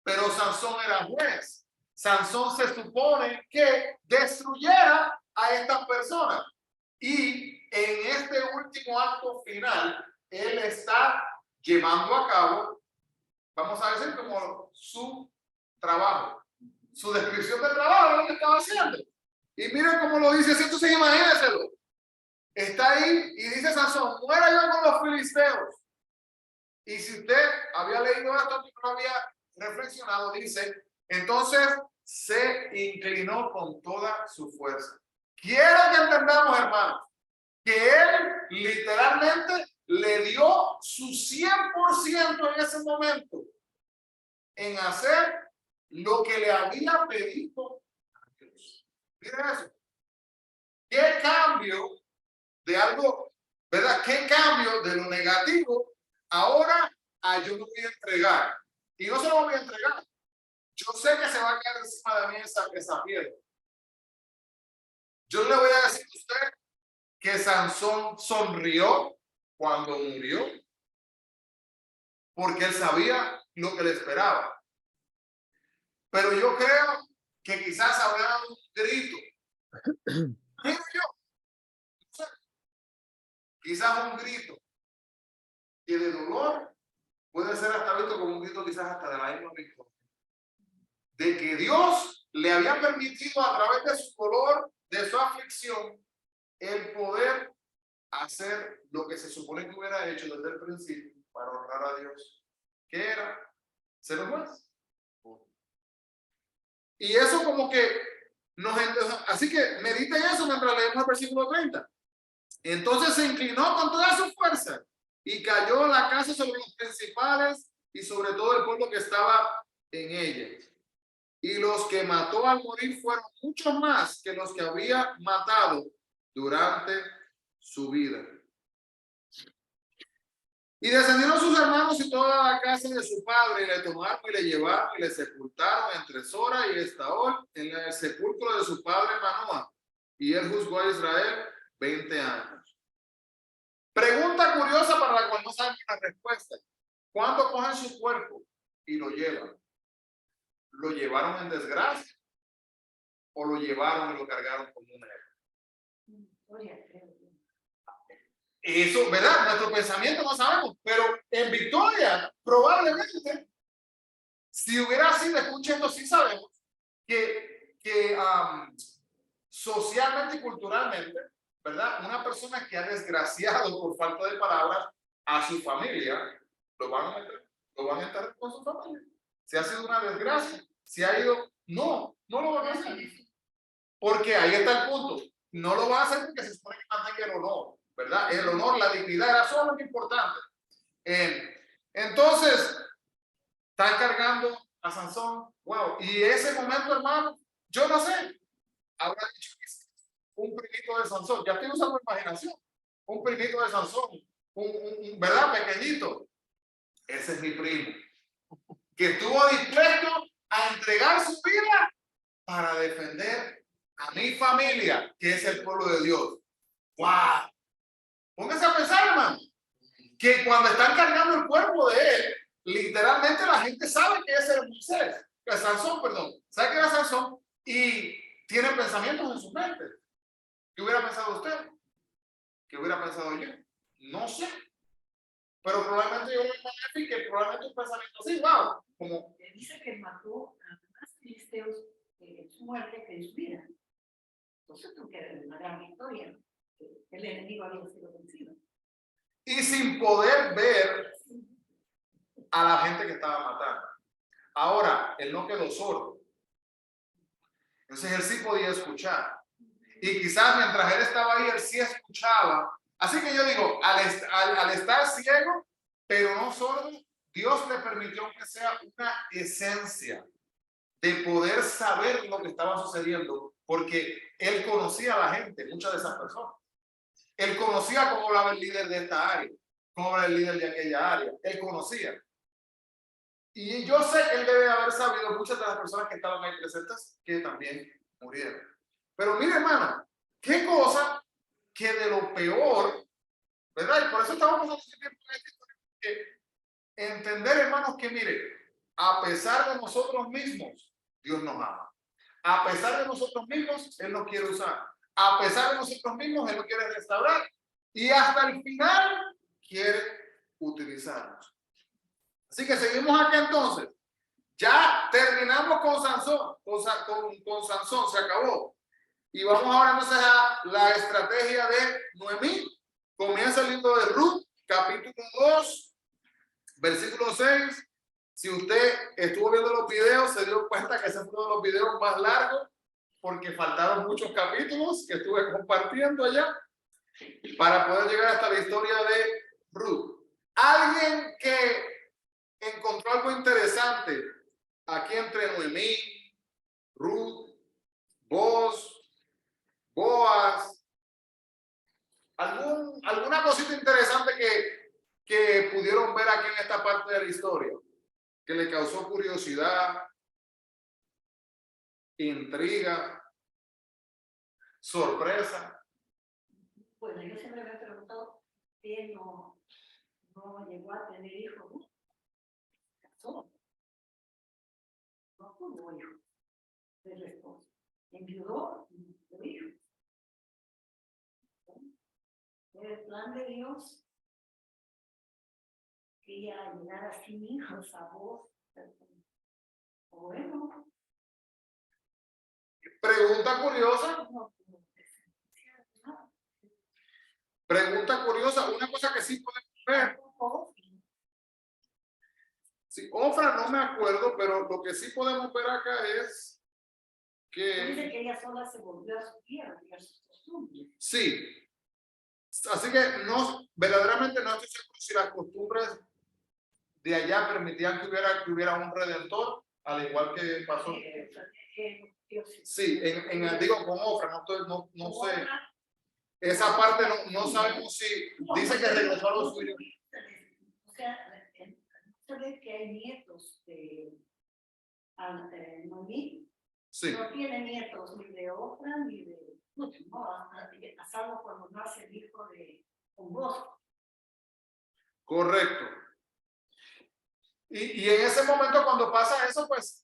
Pero Sansón era juez. Sansón se supone que destruyera a estas personas. Y en este último acto final, él está llevando a cabo, vamos a decir, como su trabajo, su descripción de trabajo, de lo que estaba haciendo. Y miren cómo lo dice, entonces imagínenselo. Está ahí y dice Sansón, muera yo con los filisteos. Y si usted había leído esto y no había reflexionado, dice, entonces se inclinó con toda su fuerza. Quiero que entendamos, hermanos, que él literalmente le dio su 100% en ese momento en hacer lo que le había pedido a Dios. Miren eso. ¿Qué cambio de algo, verdad? ¿Qué cambio de lo negativo ahora a yo lo voy a entregar? Y no se lo voy a entregar. Yo sé que se va a caer encima de mí esa piedra. Yo le voy a decir a usted que Sansón sonrió cuando murió porque él sabía lo que le esperaba. Pero yo creo que quizás habrá dado un grito. Digo yo, no sé, quizás un grito que de dolor puede ser hasta visto como un grito quizás hasta de la misma victoria. De que Dios le había permitido a través de su dolor, de su aflicción, el poder hacer lo que se supone que hubiera hecho desde el principio para honrar a Dios. ¿Qué era? Ser un juez. Y eso como que así que mediten eso mientras leemos el versículo 30. Entonces se inclinó con toda su fuerza y cayó la casa sobre los principales y sobre todo el pueblo que estaba en ella. Y los que mató al morir fueron muchos más que los que había matado durante su vida. Y descendieron sus hermanos y toda la casa de su padre, y le tomaron y le llevaron y le sepultaron entre Sora y Estaol en el sepulcro de su padre Manoah. Y él juzgó a Israel 20 años. Pregunta curiosa para la cual no saben la respuesta. ¿Cuándo cogen su cuerpo y lo llevan? ¿Lo llevaron en desgracia? ¿O lo llevaron y lo cargaron como un héroe? Eso, ¿verdad? Nuestro pensamiento no sabemos, pero en victoria, probablemente, si hubiera sido, escuchando, sí sabemos que socialmente y culturalmente, ¿verdad? Una persona que ha desgraciado, por falta de palabras, a su familia, lo van a enterrar con su familia. Si ha sido una desgracia, si ha ido, no lo van a hacer. Porque ahí está el punto. No lo van a hacer porque se supone que mantenga el honor, ¿verdad? El honor, la dignidad era sumamente importante. Entonces, están cargando a Sansón. Wow. Y ese momento, hermano, yo no sé. Habrá dicho que es un primito de Sansón. Ya estoy usando imaginación. Un primito de Sansón. ¿Verdad? Pequeñito. Ese es mi primo. Que estuvo dispuesto a entregar su vida para defender a mi familia, que es el pueblo de Dios. ¡Wow! Pónganse a pensar, hermano, que cuando están cargando el cuerpo de él, literalmente la gente sabe que ese es Moisés, que es Sansón, perdón, sabe que era Sansón y tiene pensamientos en su mente. ¿Qué hubiera pensado usted? ¿Qué hubiera pensado yo? No sé. Pero probablemente yo me imagino que probablemente un pensamiento así, wow, como... Dice que mató a más filisteos en su muerte que en su vida. Entonces tú quedas una gran victoria. El enemigo había sido vencido. Y sin poder ver a la gente que estaba matando. Ahora, él no quedó solo. Entonces él sí podía escuchar. Y quizás mientras él estaba ahí, él sí escuchaba. Así que yo digo, al estar ciego, pero no sordo, Dios le permitió que sea una esencia de poder saber lo que estaba sucediendo, porque él conocía a la gente, muchas de esas personas. Él conocía cómo era el líder de esta área, cómo era el líder de aquella área. Él conocía. Y yo sé que él debe haber sabido muchas de las personas que estaban ahí presentes que también murieron. Pero mire, hermano, qué cosa que de lo peor, ¿verdad? Y por eso estamos pasando este tiempo en esta historia, que entender, hermanos, que mire, a pesar de nosotros mismos, Dios nos ama. A pesar de nosotros mismos, Él nos quiere usar. A pesar de nosotros mismos, Él nos quiere restaurar. Y hasta el final, quiere utilizarnos. Así que seguimos acá entonces. Ya terminamos con Sansón. Con Sansón se acabó. Y vamos ahora entonces a la estrategia de Noemí. Comienza el libro de Ruth, capítulo 2, versículo 6. Si usted estuvo viendo los videos, se dio cuenta que ese fue uno de los videos más largos, porque faltaron muchos capítulos que estuve compartiendo allá para poder llegar hasta la historia de Ruth. Alguien que encontró algo interesante aquí entre Noemí, Ruth, Boaz, alguna cosita interesante que pudieron ver aquí en esta parte de la historia, que le causó curiosidad, intriga, sorpresa. Bueno, yo siempre me he preguntado quién no llegó a tener hijos, ¿no? Casó. No tuvo hijos de la esposa. Enviudó y no tuvo hijos. El plan de Dios quería llegar a sin hijos a vos. Bueno. Pregunta curiosa. No. Pregunta curiosa. Una cosa que sí podemos ver. Sí, Ofra no me acuerdo, pero lo que sí podemos ver acá es Dice que que ella sola se volvió a su tierra y a sus costumbres. sí. Así que no, verdaderamente no estoy seguro si las costumbres de allá permitían que hubiera un redentor, al igual que pasó. Sí, digo con Ofra, no sé. Esa parte no sabemos si dice que regresó a lo suyo. O sea, se ve que hay nietos de Noemí. Sí. No tiene nietos ni de Ofra ni de no, salvo cuando nace el hijo de vos. Correcto. Y en ese momento cuando pasa eso, pues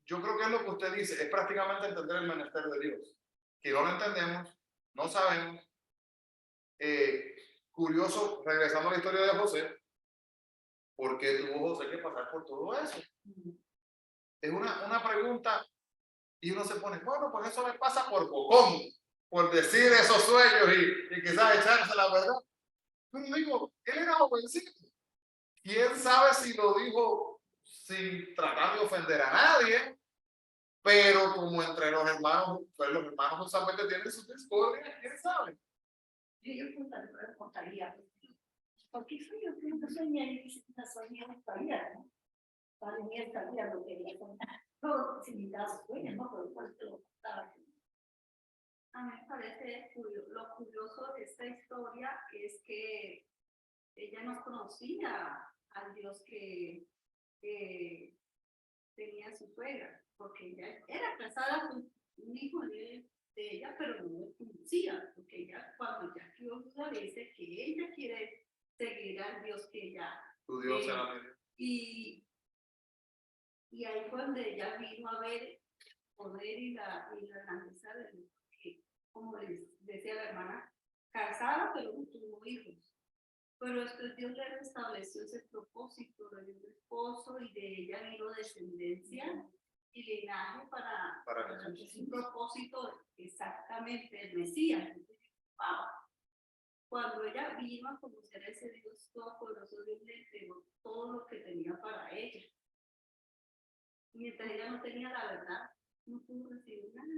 yo creo que es lo que usted dice, es prácticamente entender el menester de Dios, que no lo entendemos, no sabemos. Curioso, regresando a la historia de José, ¿por qué tuvo José que pasar por todo eso? Es una pregunta y uno se pone, bueno, pues eso le pasa por bocón, por decir esos sueños y quizás echarse la verdad. Pero digo, él era jovencito. ¿Quién sabe si lo dijo sin tratar de ofender a nadie? Pero como entre los hermanos, pues los hermanos usualmente tienen sus discordias, ¿quién sabe? Yo preguntaría, ¿por qué soy yo que no soñé y si no soñé no sabía, no? Para mí sabía lo que quería contar. No, si mi caso sueña, no, pero por eso lo contaba. A mí me parece lo curioso de esta historia es que ella no conocía al Dios que tenía su suegra, porque ella era casada con un hijo de ella, pero no lo conocía, porque ella cuando ya Dios le dice que ella quiere seguir al Dios que ella Tu Dios será medio. y ahí fue donde ella vino a ver poder y la grandeza de Dios, que como decía la hermana, casada pero no tuvo hijos. Pero después Dios le restableció ese propósito de un esposo y de ella vino descendencia y linaje para un propósito exactamente el Mesías. Wow. Cuando ella vino a conocer a ese Dios todopoderoso, Dios le entregó todo lo que tenía para ella. mientras ella no tenía la verdad, no pudo recibir nada.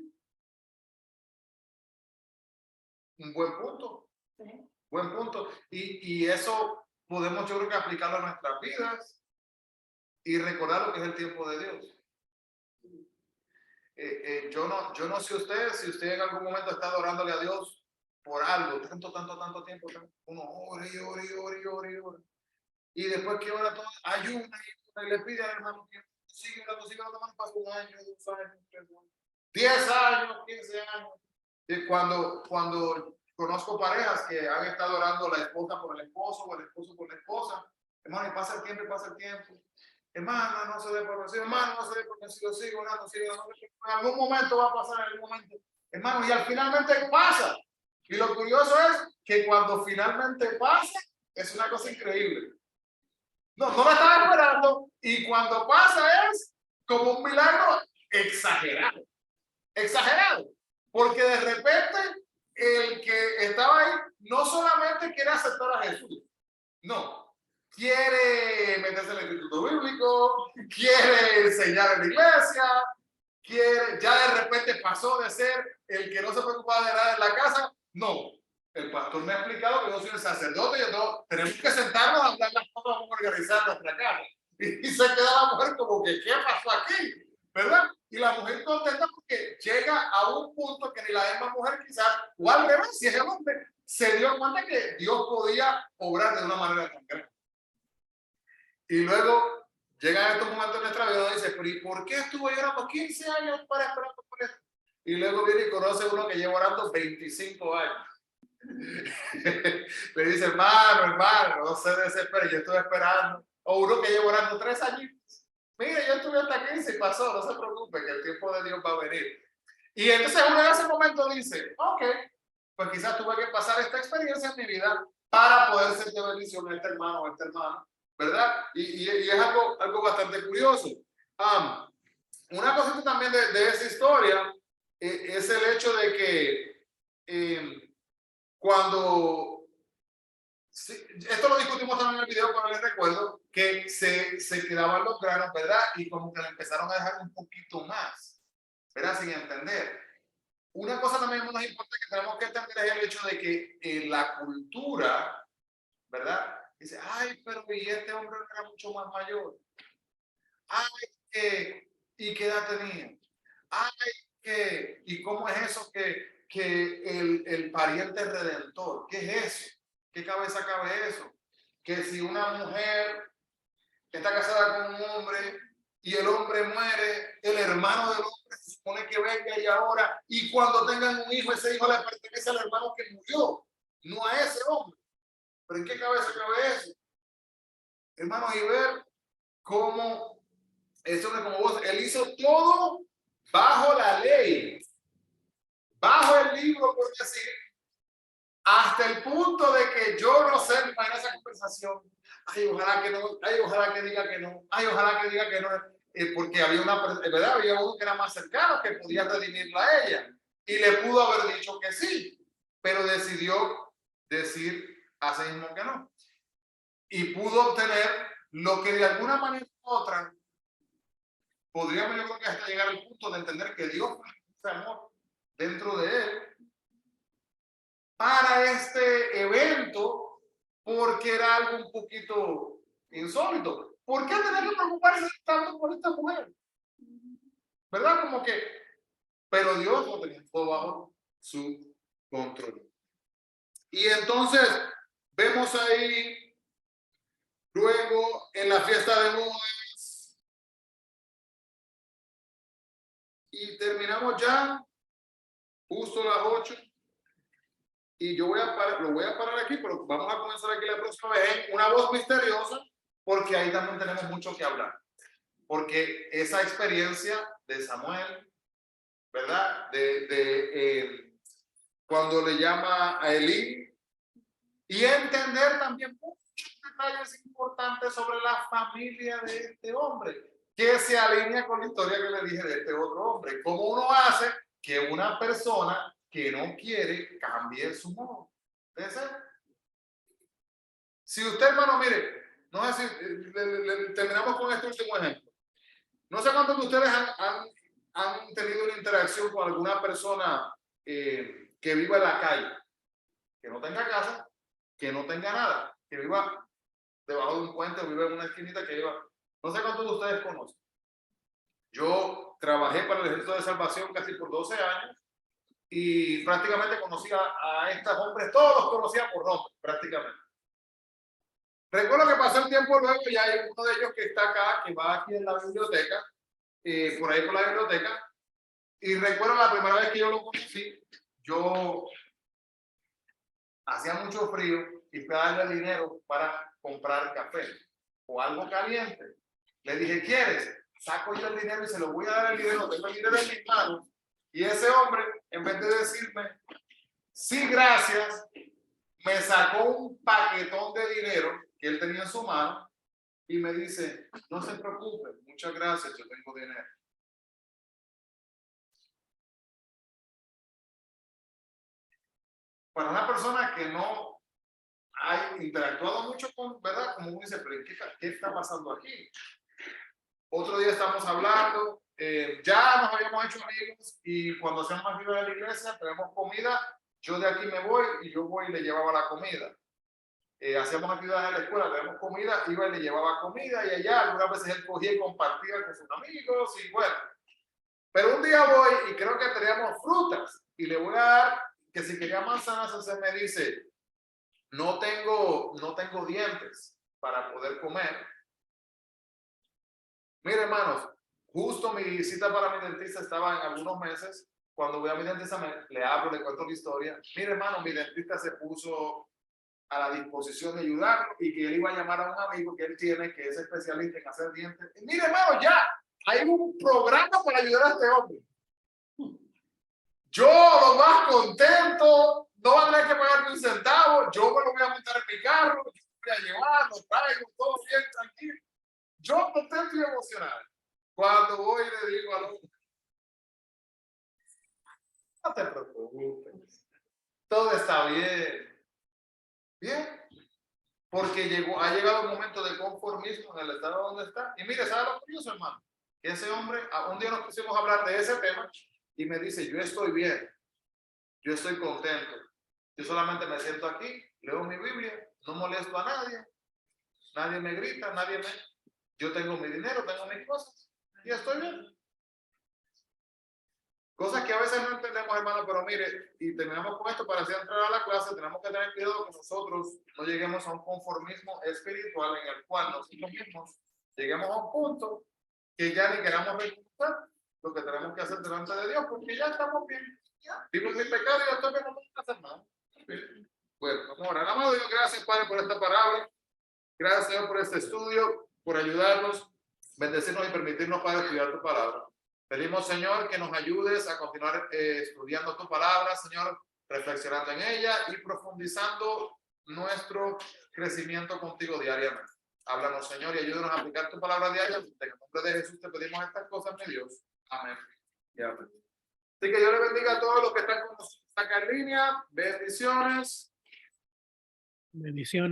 Un buen punto. ¿Sí? Buen punto. Y eso podemos, yo creo que aplicarlo a nuestras vidas y recordar lo que es el tiempo de Dios. Yo no sé usted, si usted en algún momento está adorándole a Dios por algo, tanto tiempo, uno ore y ore y ore y ore y ore. Y después que ora todo, ayuna y le pide al hermano que sigue orando, pasa 1 año, 2 años, 3 años, 10 años, 15 años. Y cuando conozco parejas que han estado orando la esposa por el esposo o el esposo por la esposa, hermano, y pasa el tiempo. Hermano, no se dé por vencido, hermano, no se dé por vencido, sigue orando, en algún momento va a pasar, en algún momento. Hermano, y al finalmente pasa. Y lo curioso es que cuando finalmente pasa, es una cosa increíble. No lo estaba esperando, y cuando pasa es como un milagro exagerado. Porque de repente el que estaba ahí no solamente quiere aceptar a Jesús, no, quiere meterse en el instituto bíblico, quiere enseñar en la iglesia, ya de repente pasó de ser el que no se preocupaba de nada en la casa. No, el pastor me ha explicado que yo soy el sacerdote y yo tenemos que sentarnos a hablar las cosas, vamos a organizar nuestra casa. Y se queda la mujer como que, ¿qué pasó aquí? ¿Verdad? Y la mujer contenta porque llega a un punto que ni la misma mujer quizás, o al revés, si es el hombre, se dio cuenta que Dios podía obrar de una manera tan grande. Y luego llegan estos momentos en nuestra vida y dice, pero ¿y por qué estuve orando 15 años para esperar por esto? Y luego viene y conoce uno que lleva orando 25 años. Le dice, hermano, no se desespere, yo estoy esperando. O uno que lleva orando 3 años. Mire, yo estuve hasta 15 y pasó, no se preocupe, que el tiempo de Dios va a venir. Y entonces uno en ese momento dice, ok, pues quizás tuve que pasar esta experiencia en mi vida para poder ser de bendición a este hermano o a esta hermana, ¿verdad? Y es algo bastante curioso. Una cosa también de esa historia es el hecho de que cuando, esto lo discutimos también en el video, pero les recuerdo que se quedaban los granos, ¿verdad? Y como que le empezaron a dejar un poquito más, ¿verdad? Sin entender. Una cosa también muy importante que tenemos que entender es el hecho de que la cultura, ¿verdad? Dice, ay, pero y este hombre era mucho más mayor. Ay, ¿y qué edad tenía? Ay, ¿y cómo es eso que el pariente redentor? ¿Qué es eso? ¿Qué cabeza cabe eso? Que si una mujer está casada con un hombre y el hombre muere, el hermano del hombre se supone que venga y ahora, y cuando tengan un hijo, ese hijo le pertenece al hermano que murió, no a ese hombre. ¿Pero en qué cabeza cabe eso? Hermanos, y ver cómo, eso no es como vos, él hizo todo bajo la ley, bajo el libro, por decir, hasta el punto de que yo no sé, me imagino esa conversación. Ay, ojalá que no, ay, ojalá que diga que no, ay, ojalá que diga que no, porque había ¿verdad? Había uno que era más cercano que podía redimirla a ella y le pudo haber dicho que sí, pero decidió decir a sí mismo que no. Y pudo obtener lo que de alguna manera u otra podríamos, yo creo que hasta llegar al punto de entender que Dios fue amor dentro de él para este evento, porque era algo un poquito insólito. ¿Por qué tener que preocuparse tanto por esta mujer? ¿Verdad? Como que, pero Dios lo tenía todo bajo su control. Y entonces vemos ahí, luego en la fiesta de bodas, y terminamos ya justo a las 8. Y yo lo voy a parar aquí, pero vamos a comenzar aquí la próxima vez en una voz misteriosa, porque ahí también tenemos mucho que hablar. Porque esa experiencia de Samuel, ¿verdad? Cuando le llama a Elí, y entender también muchos detalles importantes sobre la familia de este hombre, que se alinea con la historia que le dije de este otro hombre. ¿Cómo uno hace que una persona que no quiere cambie su modo de ser? Si usted, hermano, mire, no sé si terminamos con este último ejemplo. No sé cuántos de ustedes han tenido una interacción con alguna persona que viva en la calle, que no tenga casa, que no tenga nada, que viva debajo de un puente o viva en una esquinita que viva. No sé cuántos de ustedes conocen. Yo trabajé para el Ejército de Salvación casi por 12 años y prácticamente conocía a estos hombres, todos los conocía por nombre, prácticamente. Recuerdo que pasó el tiempo luego y hay uno de ellos que está acá, que va aquí en la biblioteca, por ahí por la biblioteca, y recuerdo la primera vez que yo lo conocí, yo hacía mucho frío y fui a darle dinero para comprar café o algo caliente. Le dije, ¿quieres? Saco yo el dinero y se lo voy a dar el dinero, tengo el dinero en mis manos. Y ese hombre, en vez de decirme, sí, gracias, me sacó un paquetón de dinero que él tenía en su mano y me dice, no se preocupe, muchas gracias, yo tengo dinero. Para una persona que no ha interactuado mucho con, ¿verdad? Como uno dice, pero ¿qué está pasando aquí? Otro día estamos hablando, ya nos habíamos hecho amigos y cuando hacemos actividad de la iglesia, tenemos comida, yo de aquí me voy y yo voy y le llevaba la comida. Hacíamos actividades en la escuela, tenemos comida, iba y le llevaba comida y allá algunas veces él cogía y compartía con sus amigos y bueno. Pero un día voy y creo que teníamos frutas y le voy a dar que si quería manzanas, entonces me dice, no tengo dientes para poder comer. Mire, hermanos, justo mi cita para mi dentista estaba en algunos meses. Cuando voy a mi dentista, le hablo, le cuento la historia. Mire, hermano, mi dentista se puso a la disposición de ayudarlo y que él iba a llamar a un amigo que él tiene, que es especialista en hacer dientes. Y mire, hermano, ya hay un programa para ayudar a este hombre. Yo, lo más contento, no voy a tener que pagar ni un centavo. Yo me lo voy a montar en mi carro, yo voy a llevar, lo traigo, todo bien, tranquilo. Yo contento y emocionado. Cuando voy le digo al hombre, no te preocupes, todo está bien. Bien, porque ha llegado un momento de conformismo en el estado donde está. Y mire, ¿sabe lo curioso, hermano? Que ese hombre, un día nos pusimos a hablar de ese tema y me dice, yo estoy bien, yo estoy contento. Yo solamente me siento aquí, leo mi Biblia, no molesto a nadie me grita, yo tengo mi dinero, tengo mis cosas y estoy bien. Cosas que a veces no entendemos, hermano, pero mire, y terminamos con esto para así entrar a la clase, tenemos que tener cuidado que nosotros no lleguemos a un conformismo espiritual en el cual nosotros mismos lleguemos a un punto que ya ni queramos reconocer lo que tenemos que hacer delante de Dios, porque ya estamos bien. Vivo en mi pecado y ya estoy bien, no tengo que hacer nada. Bueno, vamos a orar. Amado Dios, gracias, Padre, por esta palabra. Gracias, Señor, por este estudio, por ayudarnos, bendecirnos y permitirnos, Padre, estudiar tu palabra. Pedimos, Señor, que nos ayudes a continuar estudiando tu palabra, Señor, reflexionando en ella y profundizando nuestro crecimiento contigo diariamente. Háblanos, Señor, y ayúdanos a aplicar tu palabra diariamente. En el nombre de Jesús te pedimos estas cosas, mi Dios. Amén. Y amén. Así que Dios le bendiga a todos los que están con nosotros acá en línea. Bendiciones. Bendiciones.